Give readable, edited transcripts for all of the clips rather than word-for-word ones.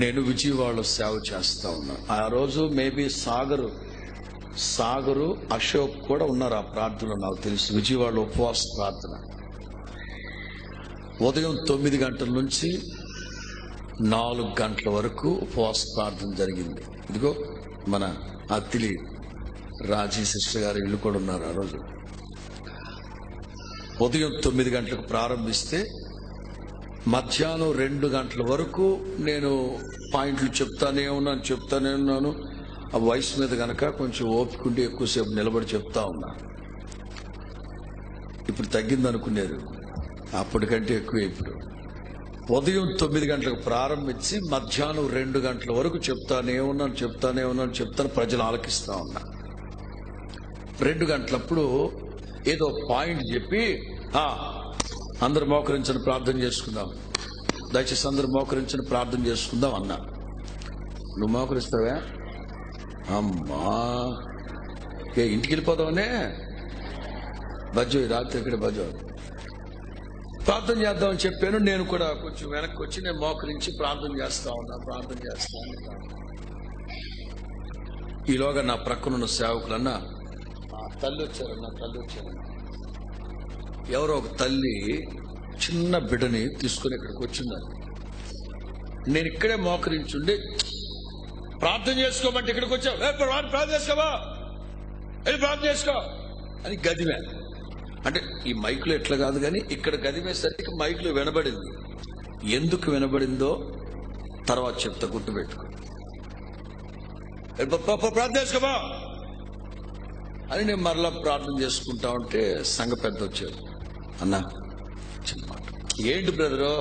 నేను విజయవాడలో సేవ చేస్తా ఉన్నా. ఆ రోజు మేబీ సాగరు అశోక్ కూడా ఉన్నారు ఆ ప్రార్థనలో, నాకు తెలుసు. విజయవాడలో ఉపవాస ప్రార్థన ఉదయం 9 గంటల నుంచి 4 గంటల వరకు ఉపవాస ప్రార్థన జరిగింది. ఇదిగో మన అత్తిలి రాజీ సిస్టర్ గారు ఇల్లు కూడా ఉన్నారు. ఆ రోజు ఉదయం 9 గంటలకు ప్రారంభిస్తే మధ్యాహ్నం 2 గంటల వరకు నేను పాయింట్లు చెప్తానే ఉన్నాను. ఆ వయసు మీద గనక కొంచెం ఓపికండి, ఎక్కువసేపు నిలబడి చెప్తా ఉన్నా. ఇప్పుడు తగ్గింది అనుకునేది, అప్పటికంటే ఎక్కువ. ఇప్పుడు ఉదయం 9 గంటలకు ప్రారంభించి మధ్యాహ్నం 2 గంటల వరకు చెప్తానే ఉన్నాను. ప్రజలు ఆలకిస్తా ఉన్నా. 2 గంటలప్పుడు ఏదో పాయింట్ చెప్పి, అందరు మోకరించని ప్రార్థన చేసుకుందాం, దయచేసి అందరు మోకరించని ప్రార్థన చేసుకుందాం అన్నా. నువ్వు మోకరిస్తావా? అమ్మా, ఇంటికి వెళ్ళిపోదామనే బజ్జో, రాత్రి ఇక్కడ బజ్జో ప్రార్థన చేద్దామని చెప్పాను. నేను కూడా కొంచెం వెనక్కి వచ్చి నేను మోకరించి ప్రార్థన చేస్తా ఉన్నా. ఈలోగా నా ప్రక్కనున్న సేవకులన్నా, తల్లి వచ్చారన్నా. ఎవరో ఒక తల్లి చిన్న బిడ్డని తీసుకుని ఇక్కడికి వచ్చిందని. నేను ఇక్కడే మోకరించుండి, ప్రార్థన చేసుకోమంటే ఇక్కడికి వచ్చావు, ప్రార్థన చేసుకోవా, వెళ్ళి ప్రార్థన చేసుకో అని గదిమే. అంటే ఈ మైకులు ఎట్లా కాదు కానీ ఇక్కడ గదిమేసరికి మైకులు వినబడింది. ఎందుకు వినబడిందో తర్వాత చెప్తా, గుర్తుపెట్టుకో. ప్రార్థన చేసుకోవా అని నేను మరలా ప్రార్థన చేసుకుంటా ఉంటే సంఘ పెద్ద వచ్చారు. అన్నా చిన్న మాట. ఏంటి బ్రదరు?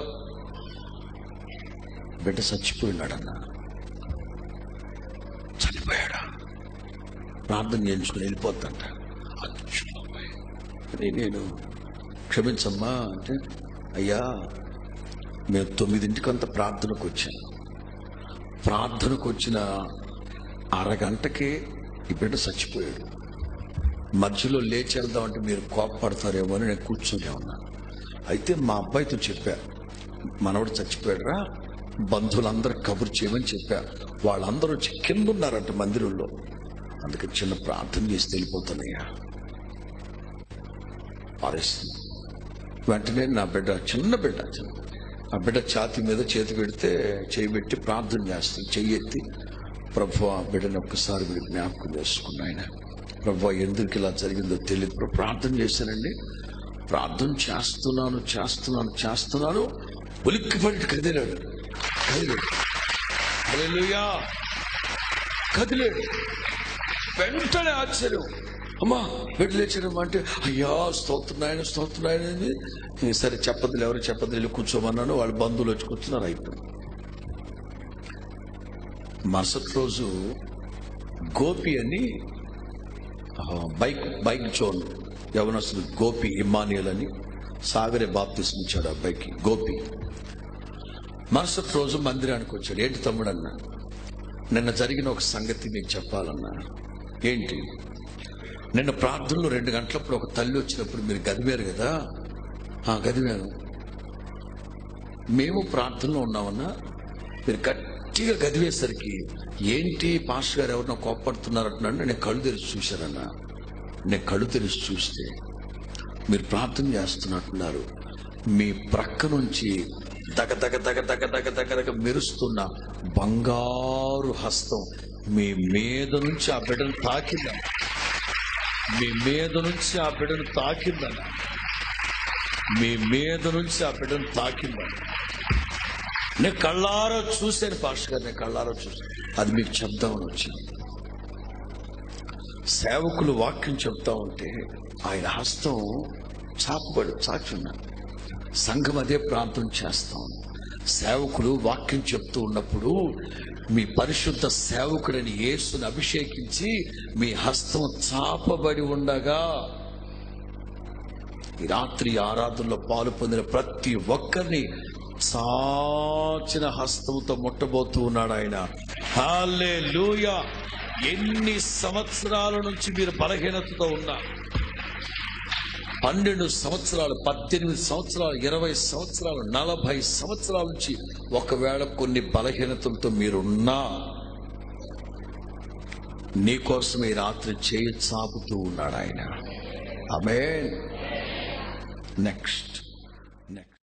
బిడ్డ చచ్చిపోయినాడన్నా. చనిపోయాడా? ప్రార్థన చేయించుకుని వెళ్ళిపోద్దంట. నేను క్షమించమ్మా అంటే, అయ్యా మేము 9 ప్రార్థనకు వచ్చాను. ప్రార్థనకు వచ్చిన అరగంటకే ఈ బిడ్డ చచ్చిపోయాడు. మధ్యలో లేచేద్దామంటే మీరు కోపపడతారేమో అని నేను కూర్చొని ఉన్నాను. అయితే మా అబ్బాయితో చెప్పా, మనవడు చచ్చిపోయాడురా, బంధువులందరూ కబురు చేయమని చెప్పా. వాళ్ళందరూ వచ్చి కింద ఉన్నారంట మందిరంలో. అందుకని చిన్న ప్రార్థన చేసి వెళ్ళిపోతానయ్యా ఆరేస్తుంది. వెంటనే నా బిడ్డ, చిన్న బిడ్డ, ఆ బిడ్డ ఛాతీ మీద చేతి పెడితే చేయి పెట్టి ప్రార్థన చేస్తుంది. చెయ్యెత్తి, ప్రభువా ఆ బిడ్డను ఒక్కసారి మీరు జ్ఞాపకం చేసుకున్న ఆయన. ప్రభువా ఎందుకు ఇలా జరిగిందో తెలియదు, ప్రార్థన చేశానండి. ప్రార్థన చేస్తున్నాను. ఉలిక్కిపడి కదిలాడు. హల్లెలూయా, కదిలాడు. వెంటనే ఆశ్చర్యం, అమ్మా బిడ్డ లేచారమ్మా అంటే, అయ్యా స్తోత్రనాయన. సరే చెప్పదులు, ఎవరు చెప్పదులు, కూర్చోమన్నాను. వాళ్ళ బంధువులు వచ్చి కూర్చున్నారు. అయిపోయింది. మరుసటి రోజు గోపి అని బైక్ జోన్ యవనస్తుడు గోపి ఇమ్మానియల్ అని సాగరే బాప్తిస్మం ఇచ్చాడు. ఆ అబ్బాయికి గోపి. మరుసటి రోజు మందిరానికి వచ్చాడు. ఏంటి తమ్ముడు అన్నా, నిన్న జరిగిన ఒక సంగతి మీకు చెప్పాలన్నా. ఏంటి? నిన్న ప్రార్థనలో 2 గంటలప్పుడు ఒక తల్లి వచ్చినప్పుడు మీరు గదివారు కదా? గదివాను. మేము ప్రార్థనలో ఉన్నామన్నా, మీరు గట్టిగా గదివేసరికి ఏంటి పాస్టర్ గారు ఎవరినో కోప్పడుతున్నారంటున్నాడు. నేను కళ్ళు తెరిచి చూశానన్నా. నేను కళ్ళు తెరిచి చూస్తే మీరు ప్రార్థన చేస్తున్నట్టున్నారు. మీ ప్రక్క నుంచి దగ మెరుస్తున్న బంగారు హస్తం మీ మీద నుంచి ఆ బిడ్డను తాకిందన్న. నేను కళ్ళారో చూశాను పాస్టర్ గారు, నేను కళ్ళారో చూశాను. అది మీకు చెప్దామని వచ్చింది. సేవకులు వాక్యం చెప్తా ఉంటే ఆయన హస్తం చాచున్నాను. సంఘం అదే ప్రార్థన చేస్తాం. సేవకులు వాక్యం చెప్తూ ఉన్నప్పుడు మీ పరిశుద్ధ సేవకుడని యేసుని అభిషేకించి మీ హస్తం చాపబడి ఉండగా ఈ రాత్రి ఆరాధనలో పాలు పొందిన ప్రతి ఒక్కరిని చాచిన హస్తంతో ముట్టబోతూ ఉన్నాడు ఆయన. హల్లెలూయా. ఎన్ని సంవత్సరాల నుంచి మీరు బలహీనతతో ఉన్నా, 12 సంవత్సరాలు, 18 సంవత్సరాలు, 20 సంవత్సరాలు, 40 సంవత్సరాల నుంచి ఒకవేళ కొన్ని బలహీనతలతో మీరున్నా నీకోసం ఈ రాత్రి చేయి చాపుతూ ఉన్నాడు ఆయన. ఆమేన్. నెక్స్ట్